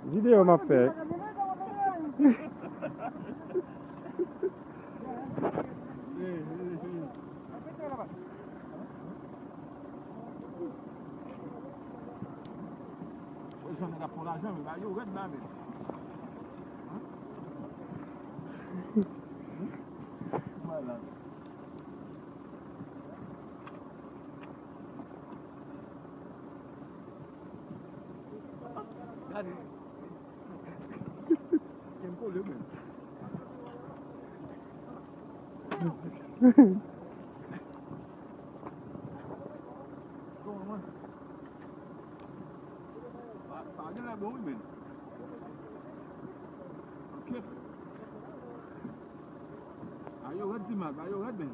Vidéo m'a fait. Pour l'argent, mais il y a là, mais. Voilà. Allez. Il me faut le même. Parle là, bon, mais. Ok. Are you ready, man? Are you ready?